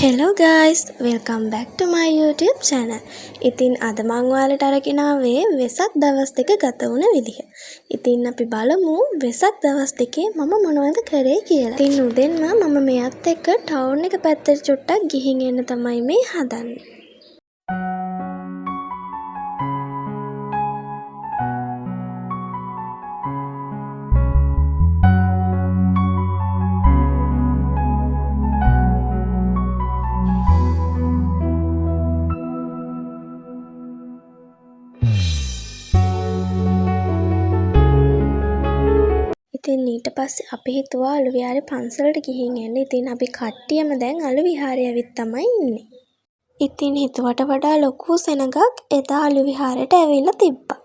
Hello guys, welcome back to my YouTube channel. ඉතින් අද මම ඔයාලට අරගෙන ආවේ වෙසක් දවස් දෙක ගත වුණ විදිහ. ඉතින් අපි බලමු වෙසක් දවස් දෙකේ මම මොනවද කරේ කියලා. ඉතින් උදෙන්ම මම මෙයත් එක්ක ටවුන් එක පැත්තට චුට්ටක් ගිහින් එන්න තමයි මේ හදන්නේ. ඉතින් ඊට පස්සේ අපි හිතුවා අලු විහාරේ පන්සලට ගිහින් එන්න. ඉතින් අපි කට්ටියම දැන් අලු විහාරේ ඇවිත් තමයි ඉන්නේ. ඉතින් හිතුවට වඩා ලොකු සෙනඟක් එදා අලු විහාරයට ඇවිල්ලා තිබ්බා.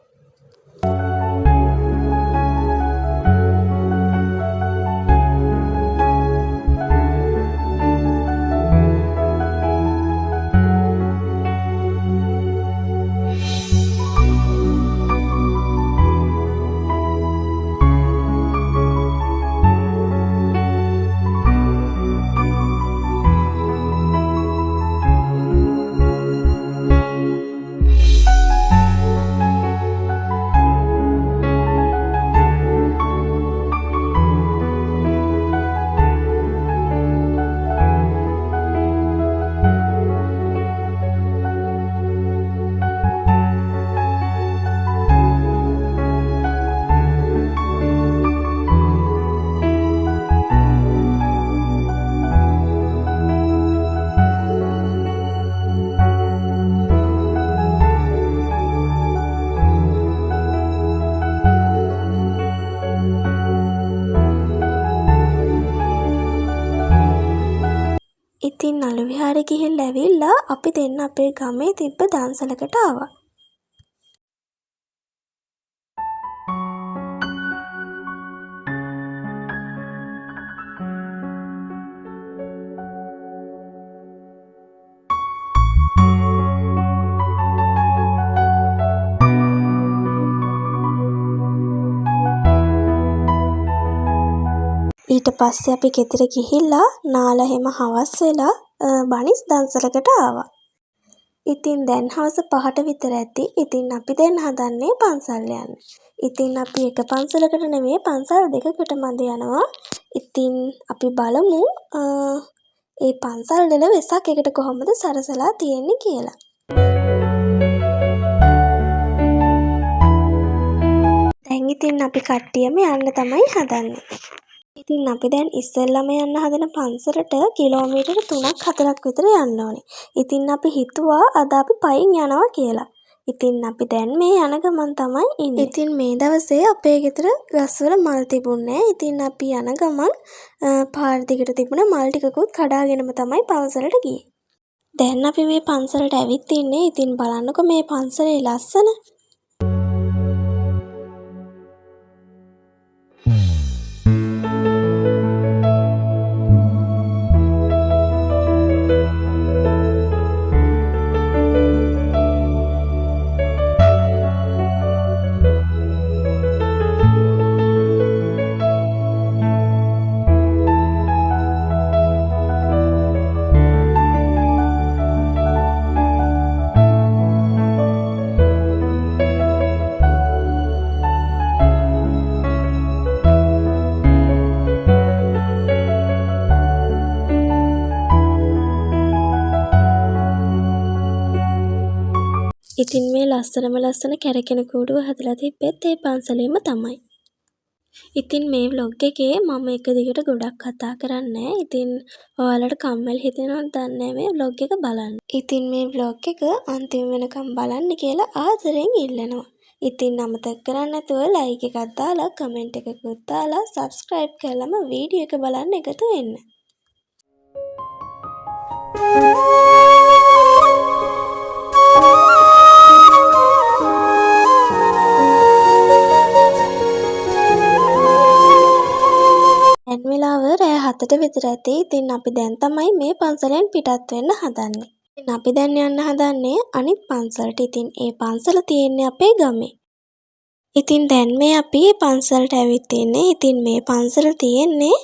ඉතින් අලු විහාරේ ගිහිල්ලා ඇවිල්ලා අපි දෙන්න අපේ ගමේ තිබ්බ දන්සලකට ආවා. ඊට පස්සේ අපි ගෙදර ගිහිල්ලා නාලා හැම හවස් වෙලා බනිස් දන්සලකට ආවා. ඉතින් දැන් හවස 5ට විතර ඇති. ඉතින් අපි දැන් හදන්නේ පන්සල් යන්න. ඉතින් අපි එක පන්සලකට නෙමෙයි පන්සල් දෙකකට මැද යනවා. ඉතින් අපි බලමු ඒ පන්සල් වල වෙසක් එකට කොහොමද සරසලා තියෙන්නේ කියලා. දැන් ඉතින් අපි කට්ටියම යන්න තමයි හදන්නේ. ඉතින් අපි දැන් ඉස්සෙල්ලාම යන්න හදන පන්සලට කිලෝමීටර 3ක් 4ක් විතර යන්න ඕනේ. ඉතින් අපි හිතුවා අද අපි පයින් යනවා කියලා. ඉතින් අපි දැන් මේ යන ගමන් තමයි ඉන්නේ. ඉතින් මේ දවසේ අපේ ගෙදර ගස්වල මල් තිබුණේ. ඉතින් අපි යන ගමන් පාර දිගට තිබුණ මල් ටිකකුත් කඩාගෙනම තමයි පන්සලට ගියේ. දැන් අපි මේ පන්සලට ඇවිත් ඉන්නේ. ඉතින් බලන්නකො මේ පන්සලේ ලස්සන. ඉතින් මේ ලස්සන කැරකෙන කූඩුව හදලා තිබ්බෙත් ඒ පන්සලෙම තමයි. ඉතින් මේ vlog එකේ මම එක දිගට ගොඩක් කතා කරන්නේ. ඉතින් ඔයාලට කම්මැලි හිතෙනවද දන්නේ මේ vlog එක බලන්න. ඉතින් මේ vlog එක අන්තිම වෙනකම් බලන්න කියලා ආදරෙන් ඉල්ලනවා. ඉතින් අමතක කරන්නේ නැතුව like එකක් දාලා comment එකකුත් දාලා subscribe කරලම වීඩියෝ එක බලන්න එකතු වෙන්න. දැන් වෙලාව රෑ 7ට විතර ඇති. ඉතින් අපි දැන් තමයි මේ පන්සලෙන් පිටත් වෙන්න හදන්නේ. ඉතින් අපි දැන් යන්න හදන්නේ අනිත් පන්සලට. ඉතින් ඒ පන්සල තියෙන්නේ අපේ ගමේ. ඉතින් දැන් මේ අපි පන්සලට ඇවිත් ඉන්නේ. ඉතින් මේ පන්සල තියෙන්නේ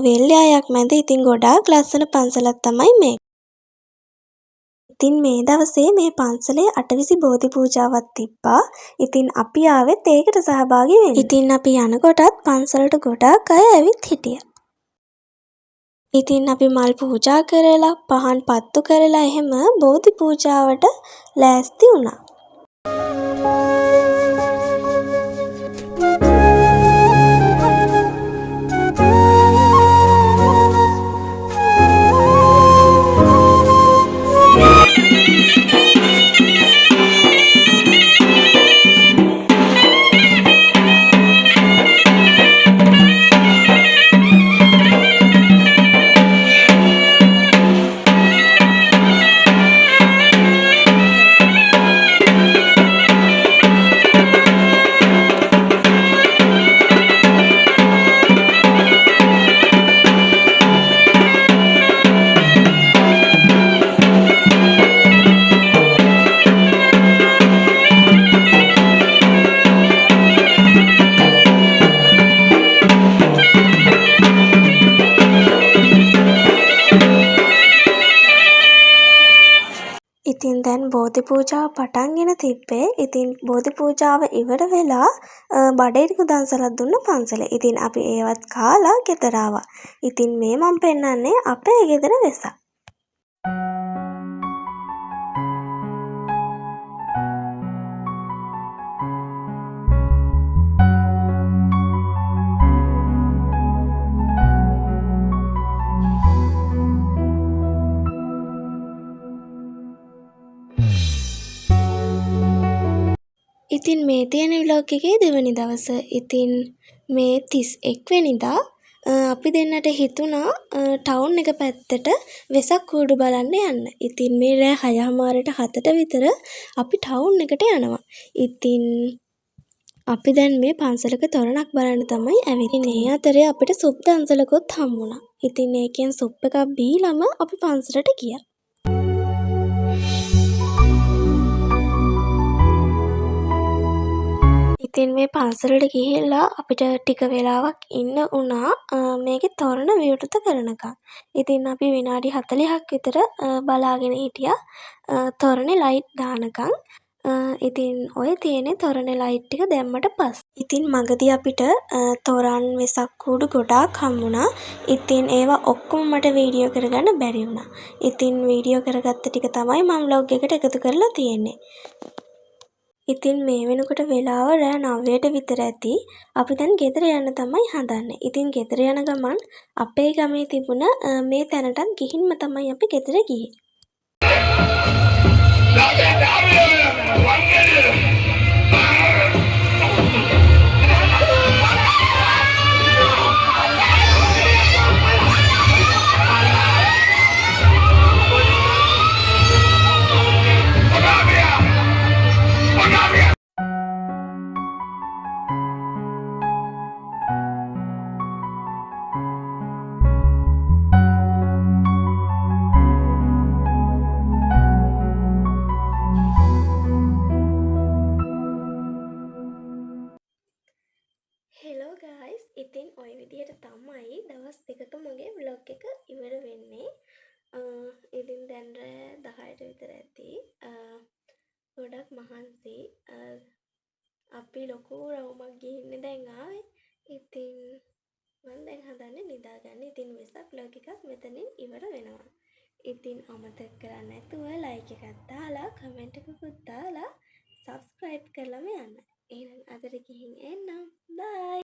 වෙල්යායක් මැද. ඉතින් ගොඩාක් ලස්සන පන්සලක් තමයි මේ. ඉතින් මේ දවසේ මේ පන්සලේ අටවිසි බෝධි පූජාවක් තිබ්බා. ඉතින් අපි ආවෙත් ඒකට සහභාගී වෙන්න. ඉතින් අපි යනකොටත් පන්සලට ගොඩාක් අය ඇවිත් හිටියා. ඉතින් අපි මල් පූජා කරලා පහන් පත්තු කරලා එහෙම බෝධි පූජාවට ලෑස්ති වුණා. ඉතින් දැන් බෝධි පූජාව පටන්ගෙන තිබ්බේ. ඉතින් බෝධි පූජාව ඉවර වෙලා බඩේටික දන්සලක් දුන්න පන්සලේ. ඉතින් අපි ඒවත් කාලා ගෙදර ආවා. ඉතින් මේ මම පෙන්නන්නේ අපේ ගෙදර වෙසක්. ඉතින් මේ තියෙන vlog එකේ දෙවනි දවස. ඉතින් මේ 31 වෙනිදා අපි දෙන්නට හිතුණා ටවුන් එක පැත්තට වෙසක් කූඩු බලන්න යන්න. ඉතින් මේ රෑ 6:00ට 7ට විතර අපි ටවුන් එකට යනවා. ඉතින් අපි දැන් මේ පන්සලක තොරණක් බලන්න තමයි ඇවිත්. මේ අතරේ අපිට සුප් දන්සලකුත් හම්බුණා. ඉතින් ඒකෙන් සුප් එකක් බීලම අපි පන්සලට ගියා. ඉතින් මේ පන්සලට ගිහිල්ලා අපිට ටික වෙලාවක් ඉන්න වුණා මේකේ තොරණ විවෘත කරනකම්. ඉතින් අපි විනාඩි 40ක් විතර බලාගෙන හිටියා තොරණේ ලයිට් දානකම්. ඉතින් ඔය තියෙන තොරණේ ලයිට් ටික දැම්මට පස්සේ ඉතින් මගදී අපිට තොරන් වෙසක් කූඩු ගොඩාක් හම්බුණා. ඉතින් ඒවා ඔක්කොම මට වීඩියෝ කරගන්න බැරි වුණා. ඉතින් වීඩියෝ කරගත්ත ටික තමයි මම vlog එකට එකතු කරලා තියෙන්නේ. ඉතින් මේ වෙනකොට වෙලාව රෑ 9ට විතර ඇති. අපි දැන් ගෙදර යන්න තමයි හදන්නේ. ඉතින් ගෙදර යන ගමන් අපේ ගමේ තිබුණ මේ තැනටත් ගිහින්ම තමයි අපි ගෙදර ගියේ. හෙලෝ ගයිස්, ඉතින් ඔය විදිහට තමයි දවස් දෙකක මගේ vlog එක ඉවර වෙන්නේ. ඉතින් දැන් රෑ 10ට විතර ඇති. ගොඩක් මහන්සි. අපි ලොකු රවුමක් ගිහින්නේ දැන් ආවේ. ඉතින් මම දැන් හදන්නේ නිදාගන්න. ඉතින් වෙසක් vlog එකක් මෙතනින් ඉවර වෙනවා. ඉතින් අමතක කරන්නේ නැතුව like එකක් දාලා, comment එකකුත් දාලා subscribe කරලාම යන්න. එහෙනම් අදට ගිහින් එන්නම්. bye.